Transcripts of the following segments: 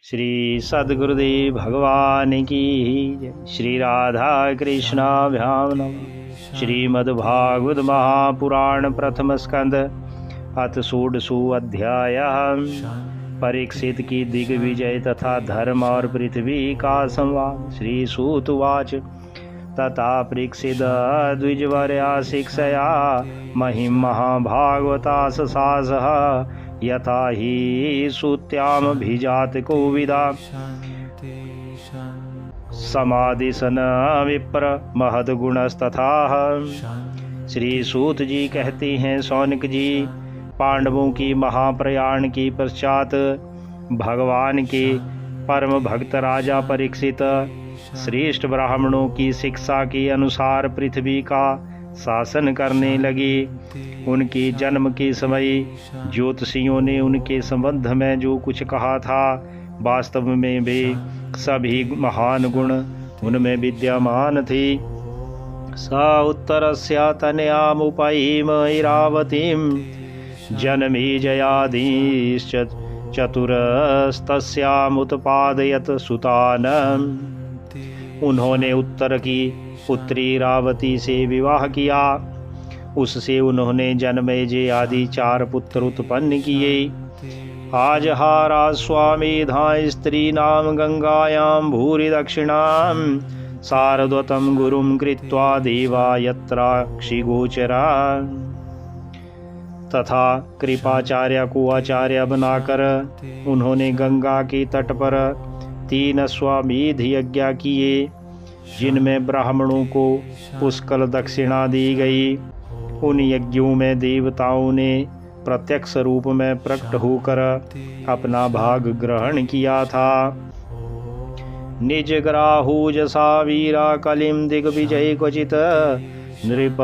श्री सद्गुरुदेव भगवान की जय। श्री राधा कृष्णाभ्याम नमः। श्रीमद्भागवत महापुराण प्रथम स्कंद अथ षोडशो अध्याय। परीक्षित की दिग्विजय तथा धर्म और पृथ्वी का संवाद। श्री सूत उवाच तथा परीक्षित द्विजवर्या शिक्षया महिम महाभागवता ससासः यथा हि श्रुत्यामभिजात कोविदा समाधिसन विप्र महद्गुणस्तथा। श्री सूत जी कहते हैं, सौनक जी, पांडवों की महाप्रयाण के पश्चात भगवान के परम भक्त राजा परीक्षित श्रेष्ठ ब्राह्मणों की शिक्षा के अनुसार पृथ्वी का शासन करने लगे। उनके जन्म के समय ज्योतिषियों ने उनके संबंध में जो कुछ कहा था, वास्तव में वे सभी महान गुण उनमें विद्यमान थे। स उत्तरस्य तनयामुपैम इरावतीं जनमी जयाधीश्च चतुरस्तस्यामुत्पादयत सुतान। उन्होंने उत्तर की पुत्री रावती से विवाह किया। उससे उन्होंने जनमेजय आदि 4 पुत्र उत्पन्न किए। आज हारा स्वामी धा स्त्री नाम गंगायां भूरि दक्षिणां शारद्वतं गुरुं कृत्वा देवा यत्राक्षिगोचरा। तथा कृपाचार्य को आचार्य बनाकर उन्होंने गंगा के तट पर 3 अश्वमेध यज्ञ किए, जिनमें ब्राह्मणों को पुष्कल दक्षिणा दी गई। उन यज्ञों में देवताओं ने प्रत्यक्ष रूप में प्रकट होकर अपना भाग ग्रहण किया था। निज ग्राहूजसा वीरा कलिम दिग्विजय क्वचित नृप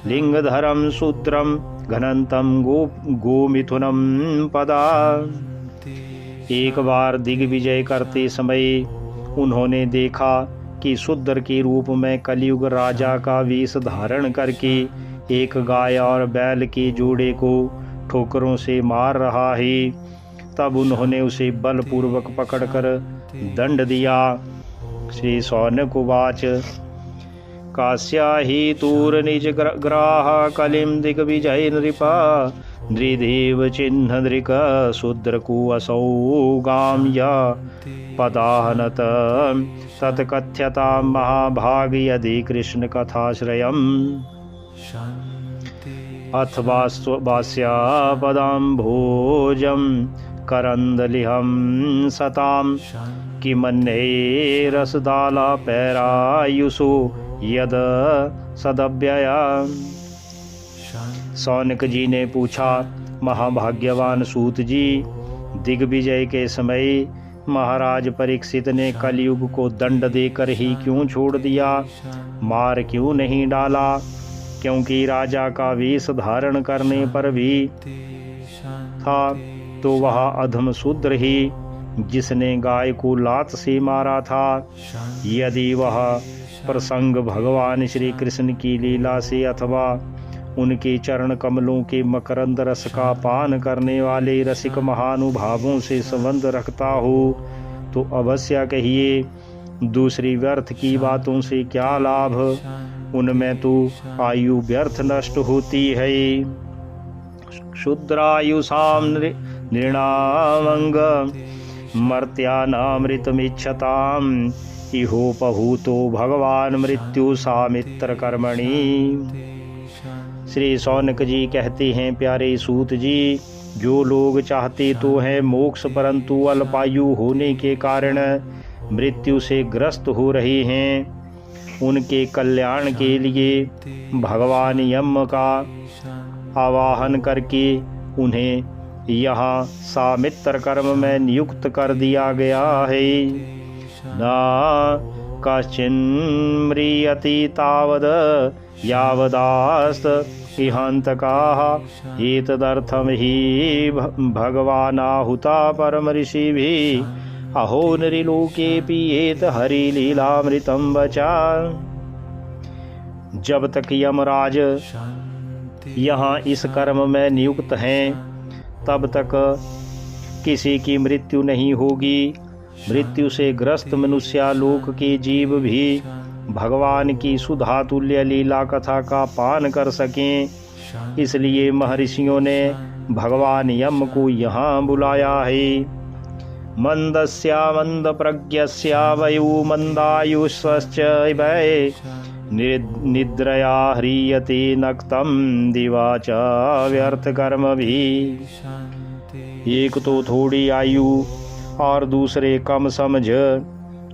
लिंगधरम शूद्रम घनंतम गोमिथुनम पदा। एक बार दिग्विजय करते समय उन्होंने देखा कि शूद्र के रूप में कलियुग राजा का वेश धारण करके एक गाय और बैल के जोड़े को ठोकरों से मार रहा है। तब उन्होंने उसे बलपूर्वक पकड़कर दंड दिया। श्री सौनक उवाच कास्या ही तूर निज ग्राह कलिम दिग्विजय नृपा नृदेव चिन्ह नृक शूद्र को असौ गाम या पदाहनत तत्कथ्यता महाभाग यदि कृष्ण कथाश्रयम् अथवा वास्या पदाम भोजम करंदलिहम सताम किमन्ये रसदाला पैरायुषो यद सदव्यया। सौनक जी ने पूछा, महाभाग्यवान सूत जी, दिग्विजय के समय महाराज परीक्षित ने कलयुग को दंड देकर ही क्यों छोड़ दिया, मार क्यों नहीं डाला? क्योंकि राजा का वेश धारण करने पर भी था तो वह अधम शूद्र ही जिसने गाय को लात से मारा था। यदि वह प्रसंग भगवान श्री कृष्ण की लीला से अथवा उनके चरण कमलों के मकरंद रस का पान करने वाले रसिक महानुभावों से संबंध रखता हो तो अवश्य कहिए। दूसरी व्यर्थ की बातों से क्या लाभ? उनमें तो आयु व्यर्थ नष्ट होती है। क्षुद्रायुषाम नृणामंग मर्त्यानामृतमिच्छताम इहोपहूतो भगवान मृत्यु सामित्र कर्मणि। श्री सौनक जी कहते हैं, प्यारे सूत जी, जो लोग चाहते तो हैं मोक्ष परंतु अल्पायु होने के कारण मृत्यु से ग्रस्त हो रहे हैं, उनके कल्याण के लिए भगवान यम का आवाहन करके उन्हें यहाँ सामित्र कर्म में नियुक्त कर दिया गया है। न कश्चिन्म्रियति तावद यावदास्त इहांतकाः एतदर्थम ही भगवानाहुता परम ऋषिभिः अहो नृलोके पियेत हरि लीलामृतं वचा। जब तक यमराज यहाँ इस कर्म में नियुक्त हैं तब तक किसी की मृत्यु नहीं होगी। मृत्यु से ग्रस्त मनुष्यालोक के जीव भी भगवान की सुधा तुल्य लीला कथा का पान कर सकें, इसलिए महर्षियों ने भगवान यम को यहाँ बुलाया है। मंदस्या मंद प्रज्ञस्या वयु मंदायुष्च वै निद्रया ह्रियते नक्तम दिवा च व्यर्थ कर्म भी। एक तो थोड़ी आयु और दूसरे कम समझ,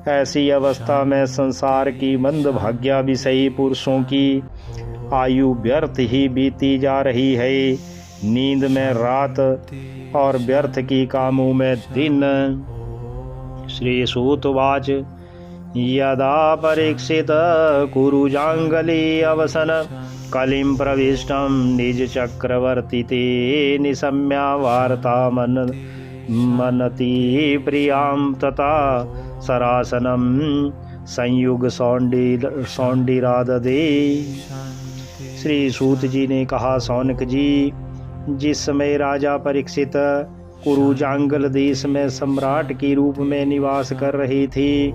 ऐसी अवस्था में संसार की मंद भाग्या विषयी पुरुषों की आयु व्यर्थ ही बीती जा रही है। नींद में रात और व्यर्थ की कामों में दिन। श्री सूतवाच यदा परीक्षित कुरुजांगली अवसन कलिं प्रविष्टं निज चक्रवर्ती ते निशम्या वार्ता मनति प्रियां तथा सरासनम संयुग सौंडिराददे। श्री सूत जी ने कहा, सौनक जी, जिस समय राजा परीक्षित कुरुजांगल देश में सम्राट के रूप में निवास कर रहे थे,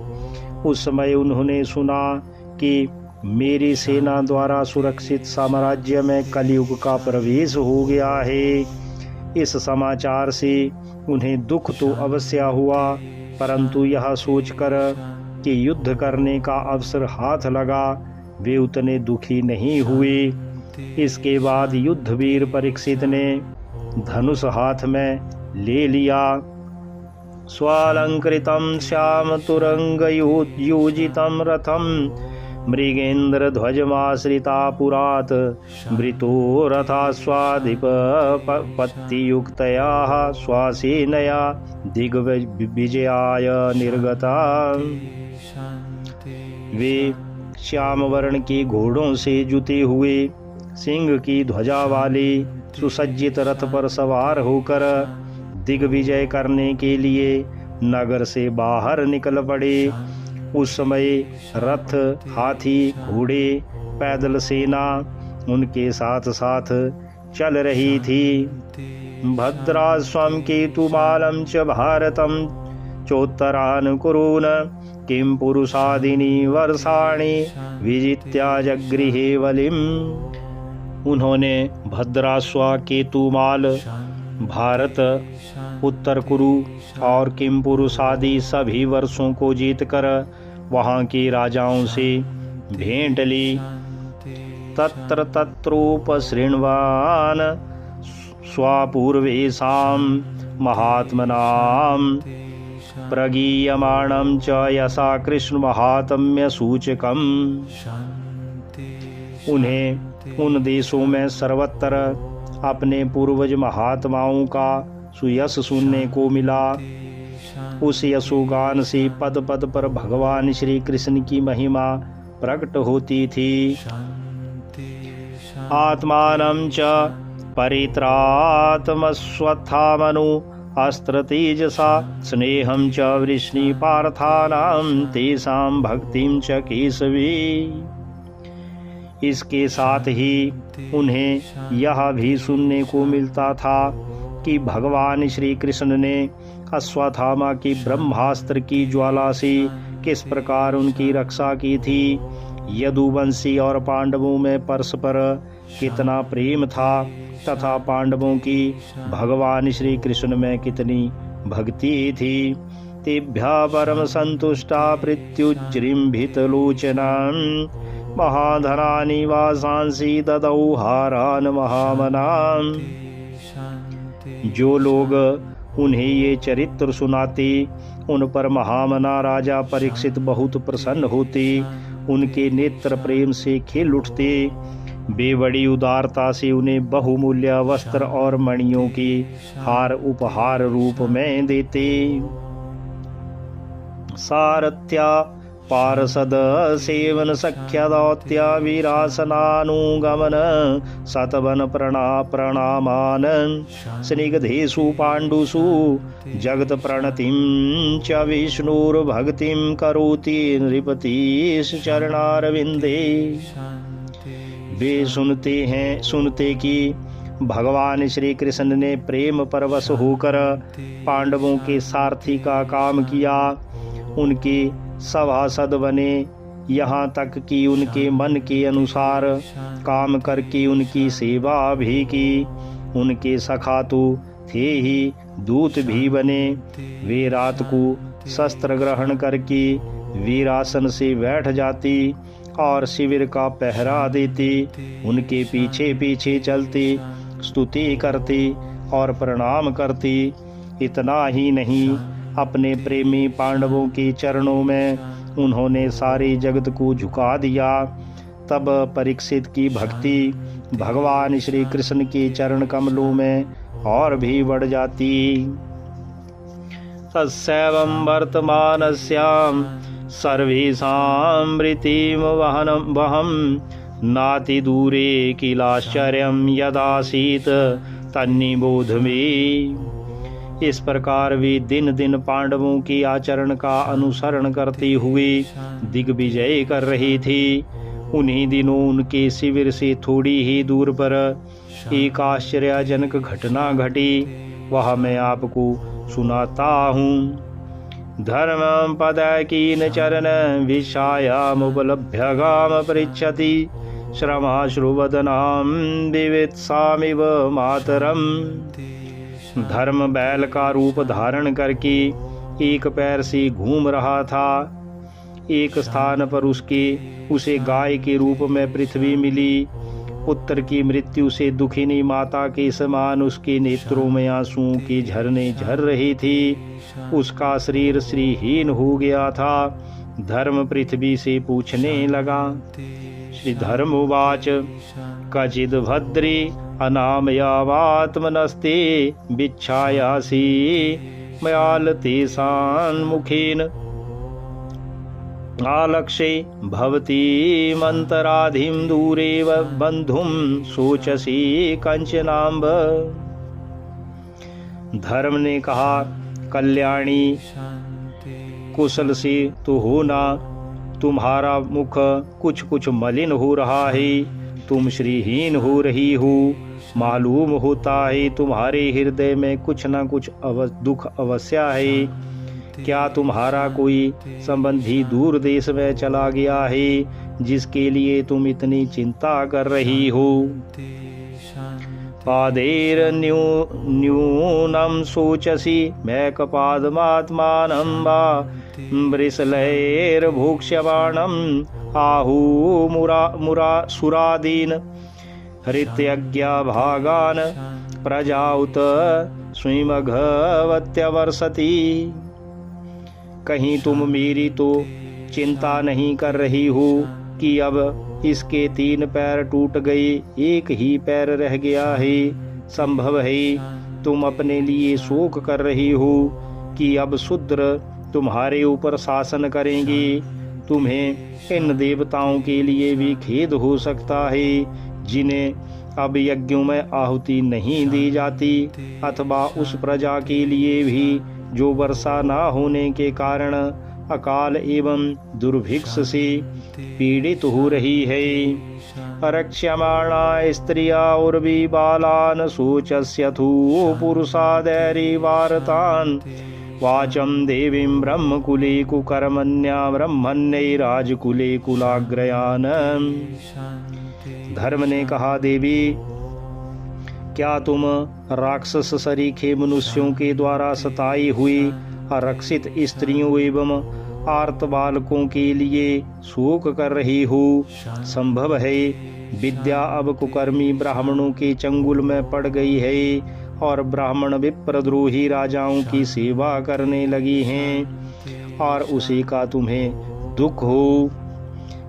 उस समय उन्होंने सुना कि मेरी सेना द्वारा सुरक्षित साम्राज्य में कलयुग का प्रवेश हो गया है। इस समाचार से उन्हें दुख तो अवश्य हुआ, परंतु यह सोचकर कि युद्ध करने का अवसर हाथ लगा, वे उतने दुखी नहीं हुए। इसके बाद युद्धवीर परीक्षित ने धनुष हाथ में ले लिया। स्वालंकृतं श्याम तुरंग योजितं रथम मृगेन्द्र ध्वजमाश्रिता पुरात वृतो रथास्वाधिपत्तियुक्तया स्वासेनया दिग्विजयाय निर्गता। वे श्याम वर्ण के घोड़ों से जुते हुए सिंह की ध्वजा वाले सुसज्जित रथ पर सवार होकर दिग्विजय करने के लिए नगर से बाहर निकल पड़े। उस समय रथ, हाथी, घोड़े, पैदल सेना उनके साथ साथ चल रही थी। भद्रास्वं केतुमालं च भारतं चोत्तरान् कुरून् किं पुरुषादिनी वर्षाणि विजित्या जगृहे वलिम्। उन्होंने भद्राश्व, केतुमाल, भारत, उत्तर कुरु और किमपुरुष आदि सभी वर्षों को जीतकर वहाँ के राजाओं से भेंट ली। तत्र तत्रोपसृण्वान् स्वापूर्वेषां महात्मनां प्रगीयमाणं च यशा कृष्ण महात्म्य सूचकम्। उन्हें उन देशों में सर्वत्र अपने पूर्वज महात्माओं का सुयश सुनने को मिला। उस यशोगान से पद पद पर भगवान श्री कृष्ण की महिमा प्रकट होती थी। आत्मानं च परित्रात्मस्वत्थामनु अस्त्र तेजसा स्नेहं च वृष्णि पार्थानां तेषां भक्तिं च केशवी। इसके साथ ही उन्हें यह भी सुनने को मिलता था कि भगवान श्री कृष्ण ने अश्वत्थामा की ब्रह्मास्त्र की ज्वाला से किस प्रकार उनकी रक्षा की थी। यदुवंशी और पांडवों में परस्पर कितना प्रेम था तथा पांडवों की भगवान श्री कृष्ण में कितनी भक्ति थी। तेभ्यः परम संतुष्टा प्रत्युज्जृम्भितलोचना महाधनानि वासांसि ददौ हारान् महामनान्। जो लोग उन्हें ये चरित्र सुनाते उन पर महामना राजा परीक्षित बहुत प्रसन्न होते, उनके नेत्र प्रेम से खिल उठते। वे बड़ी उदारता से उन्हें बहुमूल्य वस्त्र और मणियों के हार उपहार रूप में देते। सारथ्या पार्षद सेवन सख्य दौत्य वीरासनानुगमन सतवन प्रणामान स्निग्धेषु पाण्डुषु जगत प्रणतिं च विष्णुर्भक्तिं करोति नृपतिश चरणारविंदे। वे सुनते कि भगवान श्री कृष्ण ने प्रेम परवश होकर पांडवों के सारथी का काम किया, उनके सभासद बने, यहाँ तक कि उनके मन के अनुसार काम करके उनकी सेवा भी की। उनके सखा तो थे ही, दूत भी बने। वे रात को शस्त्र ग्रहण करके वीरासन से बैठ जाती और शिविर का पहरा देती, उनके पीछे पीछे चलती, स्तुति करती और प्रणाम करती। इतना ही नहीं, अपने प्रेमी पांडवों के चरणों में उन्होंने सारे जगत को झुका दिया। तब परीक्षित की भक्ति भगवान श्री कृष्ण के चरण कमलों में और भी बढ़ जाती। तस्यैवं वर्तमानस्यां सर्वेषां मृतिं वहं नाति दूरे किलाश्चर्यं यदासीत तन्निबोध में। इस प्रकार वे दिन दिन पांडवों के आचरण का अनुसरण करते हुए दिग्विजय कर रहे थे। उन्हीं दिनों उनके शिविर से थोड़ी ही दूर पर एक आश्चर्यजनक घटना घटी, वह मैं आपको सुनाता हूँ। धर्मं पदैकीन चरण विषायामुपलभ्य गाम पृच्छति श्रमाश्रुवदनां विवित्सामिव मातरम। धर्म बैल का रूप धारण करके एक पैर से घूम रहा था। एक स्थान पर उसे गाय के रूप में पृथ्वी मिली। पुत्र की मृत्यु से दुखिनी माता के समान उसके नेत्रों में आंसुओं के झरने झर रहे थे। उसका शरीर श्रीहीन हो गया था। धर्म पृथ्वी से पूछने लगा। श्री धर्मोवाच कचिद भद्रे अनामयावात्मनस्ते विच्छायासि मयाल तेषां मुखेन आलक्ष्ये भवती मंतराधिं दूरेव बंधुं सोचसी कंचनाम्ब। धर्म ने कहा, कल्याणी कुशल से तो हो ना, तुम्हारा मुख कुछ कुछ मलिन हो रहा है, तुम श्रीहीन हो रही हो। मालूम होता है तुम्हारे हृदय में कुछ न कुछ दुख अवश्य है। क्या तुम्हारा कोई संबंधी दूर देश में चला गया है जिसके लिए तुम इतनी चिंता कर रही हो? पादेर न्यूनम सोचसी मैकपादमात्मानं वा वृषलैर्भोक्ष्यमाणं आहु मुरा सुरादीन हृत्यज्ञा भागान प्रजाउत स्वयमघवत्यवर्षति। कहीं तुम मेरी तो चिंता नहीं कर रही हो कि अब इसके 3 पैर टूट गए, एक ही पैर रह गया है। संभव है तुम अपने लिए शोक कर रही हो कि अब शूद्र तुम्हारे ऊपर शासन करेंगे। तुम्हें इन देवताओं के लिए भी खेद हो सकता है जिन्हें अब यज्ञों में आहुति नहीं दी जाती, अथवा उस प्रजा के लिए भी जो वर्षा न होने के कारण अकाल एवं दुर्भिक्ष से पीड़ित हो रही है। रक्ष्यमाणा स्त्रिया उर्वी बालान शोचस्यथु पुरुषादैरी वार्तान वाचम देवीं ब्रह्मकुले कुकर्मण्या ब्रह्मण्यै राजकुले कुलाग्रयान। धर्म ने कहा, देवी क्या तुम राक्षस सरीखे मनुष्यों के द्वारा सताई हुई आरक्षित स्त्रियों एवं आर्त बालकों के लिए शोक कर रही हो? संभव है विद्या अब कुकर्मी ब्राह्मणों के चंगुल में पड़ गई है और ब्राह्मण विप्रद्रोही राजाओं की सेवा करने लगी हैं और उसी का तुम्हें दुख हो।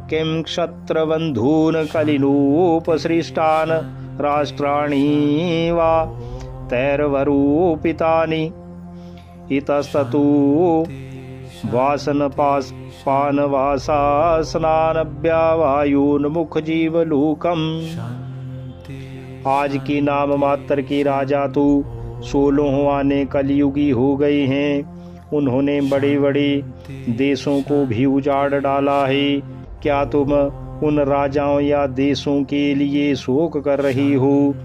किं क्षत्रबंधून कलिनोपसृष्टान राष्ट्राणि वा तैर्वरूपितानि इतस्ततु वासनपानवासा स्नानव्यावायोन्मुख जीवलोकम। आज के नाम मात्र के राजा तो 16 आने कलयुगी हो गए हैं। उन्होंने बड़े बड़े देशों को भी उजाड़ डाला है। क्या तुम उन राजाओं या देशों के लिए शोक कर रही हो।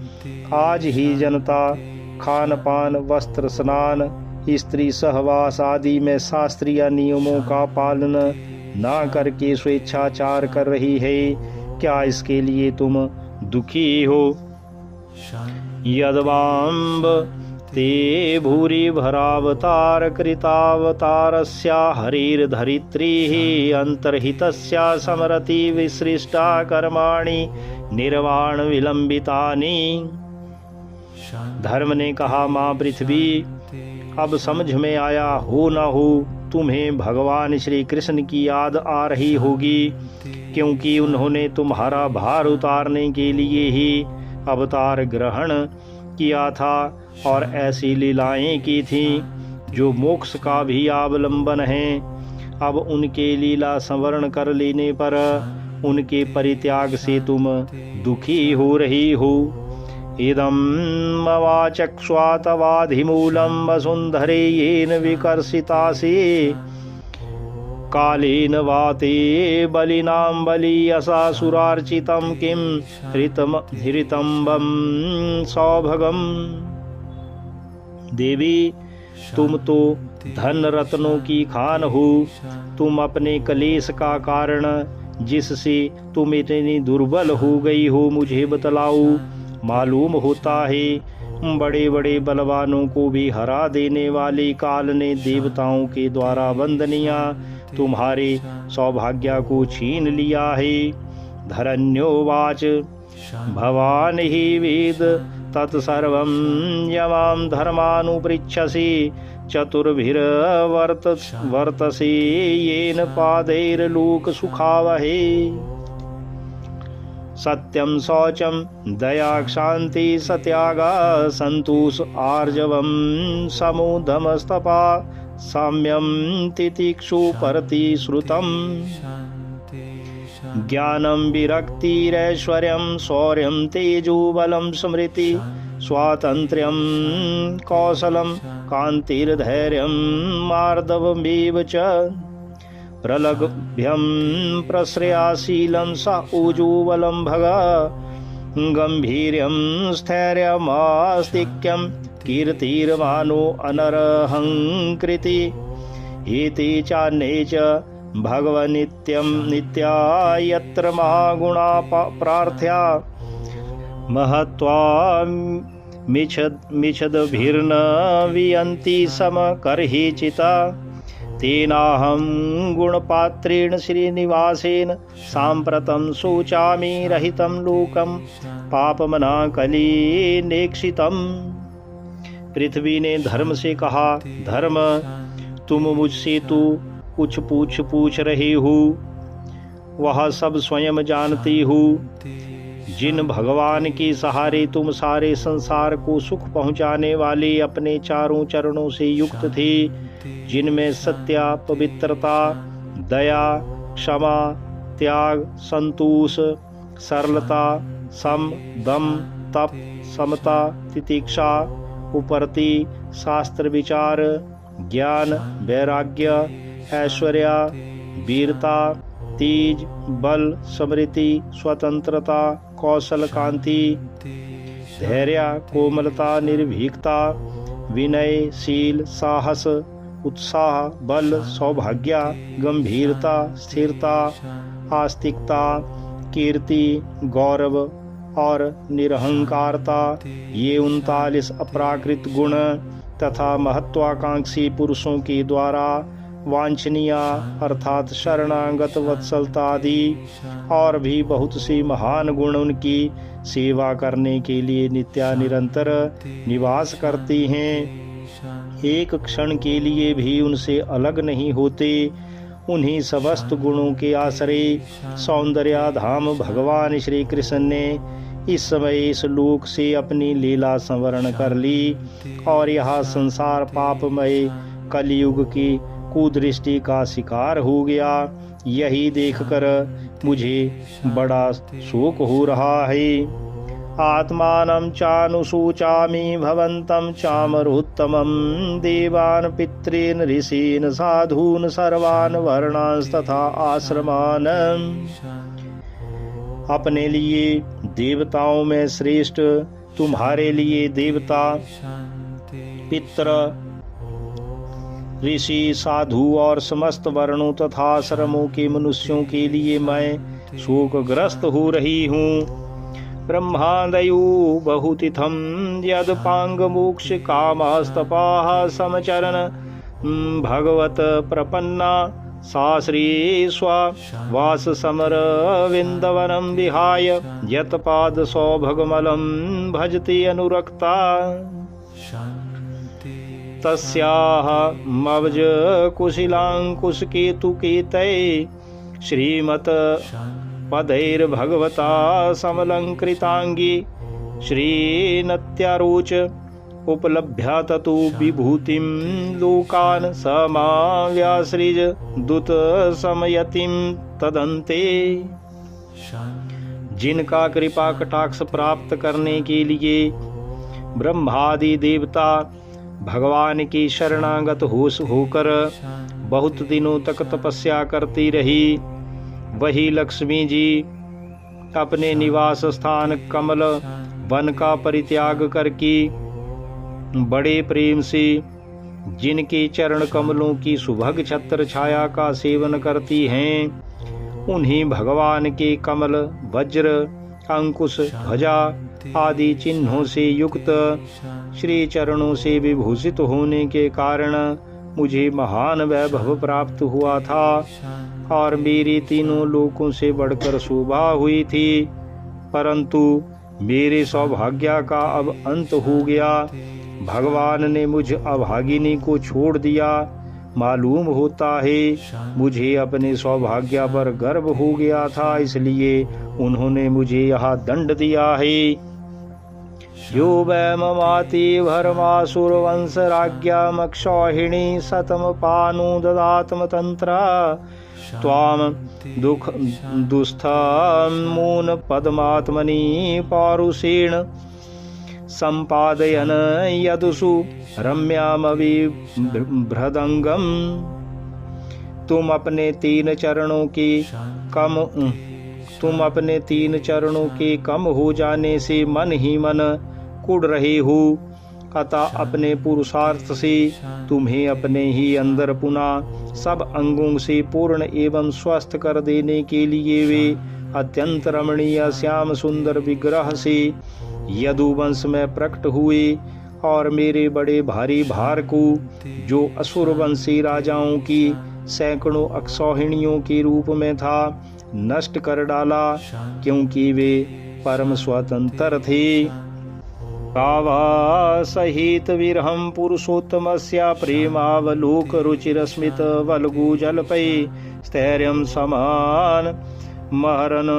आज ही जनता खान पान, वस्त्र, स्नान, स्त्री सहवास आदि में शास्त्रीय नियमों का पालन ना करके स्वेच्छाचार कर रही है। क्या इसके लिए तुम दुखी हो? यद्वाम्ब ते भूरि भरावतार कृतावतारस्या हरिर्धरित्रीः अंतर्हितस्या समरति विसृष्टा कर्माणि निर्वाण विलंबितानि। धर्म ने कहा, माँ पृथ्वी, अब समझ में आया हो न हो तुम्हें भगवान श्री कृष्ण की याद आ रही होगी, क्योंकि उन्होंने तुम्हारा भार उतारने के लिए ही अवतार ग्रहण किया था और ऐसी लीलाएं की थीं जो मोक्ष का भी अवलंबन है। अब उनके लीला संवरण कर लेने पर उनके परित्याग से तुम दुखी हो रही हो। इदं मवाचक्ष्वातवाधिमूलं वसुंधरे येन विकर्षितासि कालेन वाते बलिनां बलियसासुरार्चितं किं हृतम्बं सौभगम्। देवी, तुम तो धन रत्नों की खान हो। तुम अपने कलेश का कारण जिससे तुम इतनी दुर्बल हो गई हो मुझे बतलाओ। मालूम होता है बड़े बड़े बलवानों को भी हरा देने वाले काल ने देवताओं के द्वारा वंदनिया तुम्हारे सौभाग्य को छीन लिया है। धरण्योवाच भवान ही वेद तत्सर्वं यमां धर्मानुपृच्छसि चतुर्भिर्वर्तसे येन पादैर्लोक सुखावहे। सत्यं शौचं दया क्षान्ति सत्यागा संतोष आर्जवं समोदमस्तपा साम्यं तितिक्षु परति श्रुतम्। ज्ञानं विरक्तिरैश्वर्यं शौर्यं तेजो बलं स्मृति स्वातन्त्र्यं कौशलं कान्तिर्धैर्यं मार्दवमेव च प्रलभ्यं प्रश्रयाशीलं स ऊजोबलं भगा गंभीर्यं स्थैर्यमास्तिक्यं कीर्तिर्मानो अनरहंकृति एते चान्ये च भगवन्नित्यं नित्या यत्र महागुणा प्रार्थ्या महत्वा मिच्छद्भिर्न वियन्ति समकर्हिचिता तेनाहं गुणपात्रेण श्रीनिवासेन साम्प्रतं शोचामि रहितं लोकं पापमना कलिनेक्षितम्। पृथ्वी ने धर्म से कहा, धर्म, तुम मुझसे तो कुछ पूछ रहे हो, वह सब स्वयं जानती हो। जिन भगवान के सहारे तुम सारे संसार को सुख पहुँचाने वाले अपने चारों चरणों से युक्त थे, जिनमें सत्य, पवित्रता, दया, क्षमा, त्याग, संतोष, सरलता, सम, दम, तप, समता, तितिक्षा, उपरति, शास्त्र विचार, ज्ञान, वैराग्य, ऐश्वर्य, वीरता, तेज, बल, स्मृति, स्वतंत्रता, कौशल, कांति, धैर्य, कोमलता, निर्भीकता, विनय, शील, साहस, उत्साह, बल, सौभाग्य, गंभीरता, स्थिरता, आस्तिकता, कीर्ति, गौरव और निरहंकारता, ये 39 अप्राकृत गुण तथा महत्वाकांक्षी पुरुषों के द्वारा वांछनीय अर्थात शरणागत वत्सलता आदि और भी बहुत सी महान गुण उनकी सेवा करने के लिए नित्या निरंतर निवास करती हैं। एक क्षण के लिए भी उनसे अलग नहीं होते। उन्हीं समस्त गुणों के आश्रय सौंदर्य धाम भगवान श्री कृष्ण ने इस समय इस लोक से अपनी लीला संवरण कर ली और यह संसार पापमय कलयुग की कुदृष्टि का शिकार हो गया। यही देखकर मुझे बड़ा शोक हो रहा है। आत्मानं चानुशोचामि भवन्तं चामरोत्तमं देवान् पितॄन् ऋषीन् साधून् सर्वान् वर्णांस्तथा आश्रमान्। अपने लिए देवताओं में श्रेष्ठ तुम्हारे लिए देवता, पितृ, ऋषि, साधु और समस्त वर्णों तथा आश्रमों के मनुष्यों के लिए मैं शोकग्रस्त हो रही हूँ। ब्रह्मादयो बहुतिथम यद पांग मोक्ष कामस्तपाः समचरन भगवत प्रपन्ना सा श्री स्वास समर विंदवनम विहाय यत्पाद सौभगमलम भजति अनुरक्ता तस्याः मवज कुशिलांकुश केतुकेतये श्रीमत पदैर्भगवता समलंकृतांगी श्रीनत्यारोच उपलभ्य ततो विभूतिं लोकान् समाव्यासृज दूत समयतिं तदन्ते। जिनका कृपा कटाक्ष प्राप्त करने के लिए ब्रह्मादि देवता भगवान की शरणागत होकर बहुत दिनों तक तपस्या करती रही, वही लक्ष्मी जी अपने निवास स्थान कमल वन का परित्याग करके बड़े प्रेम से जिनके चरण कमलों की सुभग छत्र छाया का सेवन करती हैं, उन्हीं भगवान के कमल, वज्र, अंकुश, ध्वजा आदि चिन्हों से युक्त श्री चरणों से विभूषित होने के कारण मुझे महान वैभव प्राप्त हुआ था और मेरी तीनों लोकों से बढ़कर शोभा हुई थी। परंतु मेरे सौभाग्य का अब अंत हो गया। भगवान ने मुझ अभागिनी को छोड़ दिया। मालूम होता है मुझे अपने सौभाग्य पर गर्व हो गया था, इसलिए उन्होंने मुझे यह दंड दिया है। यो वै ममाति भरमासुर वंश राज्ञामक्षौहिणी शतम पानु ददात्म तंत्रा त्वाम दुख दुस्थमून पद्मात्मनि पौरुषेण संपादयन यदुषु रम्यामविभ्रदंगम। तुम अपने तीन चरणों के कम हो जाने से मन ही मन कुढ़ रहे हो, अतः अपने पुरुषार्थ से तुम्हें अपने ही अंदर पुनः सब अंगों से पूर्ण एवं स्वस्थ कर देने के लिए वे अत्यंत रमणीय श्याम सुंदर विग्रह से यदुवंश में प्रकट हुए और मेरे बड़े भारी भार को, जो असुर वंशी राजाओं की सैकड़ों अक्षौहिणियों के रूप में था, नष्ट कर डाला, क्योंकि वे परम स्वतंत्र थे। भावा सहित विरहम पुरुषोत्तमस्य प्रेमावलोक रुचिरस्मित वल्गु जलपै स्थैर्यं समान महरन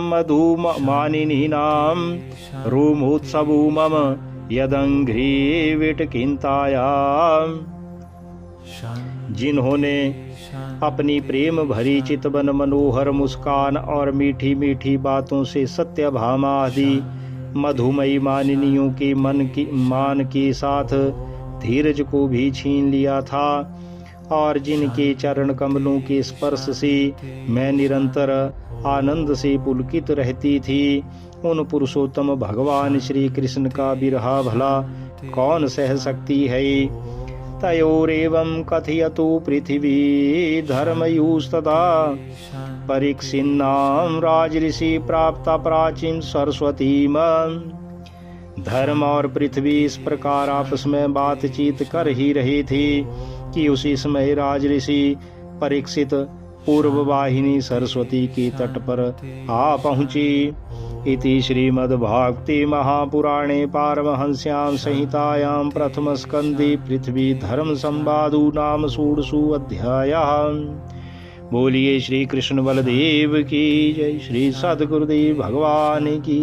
मधु मानिनीनां रोमोत्सवो मम यदंघ्रि विटकिंतायाम्। जिन्होंने अपनी प्रेम भरी चितवन मनोहर मुस्कान और मीठी मीठी बातों से सत्यभामा आदि मधुमयी मानिनियों के मान के साथ धीरज को भी छीन लिया था, और जिनके चरण कमलों के स्पर्श से मैं निरंतर आनंद से पुलकित रहती थी, उन पुरुषोत्तम भगवान श्री कृष्ण का विरह भला कौन सह सकती है। तयोरेवं कथयतु पृथिवी धर्मयुस्तदा परीक्षिन्नां राजऋषि प्राप्ता प्राचीन सरस्वतीम। धर्म और पृथ्वी इस प्रकार आपस में बातचीत कर ही रहे थे कि उसी समय राजऋषि परीक्षित पूर्ववाहिनी सरस्वती के तट पर आ पहुँची। इति श्रीमद्भागवते महापुराणे पारमहंस्यां संहितायां प्रथम स्कंदे पृथ्वी धर्म संवादो नाम षोडशो अध्यायः। बोलिए श्री कृष्ण बलदेव की जय, श्री सद्गुरुदेव भगवान की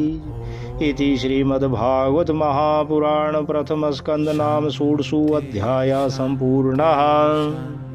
जय। इति श्रीमद्भागवत महापुराण प्रथम स्कंद नाम षोडशो अध्यायः संपूर्णः।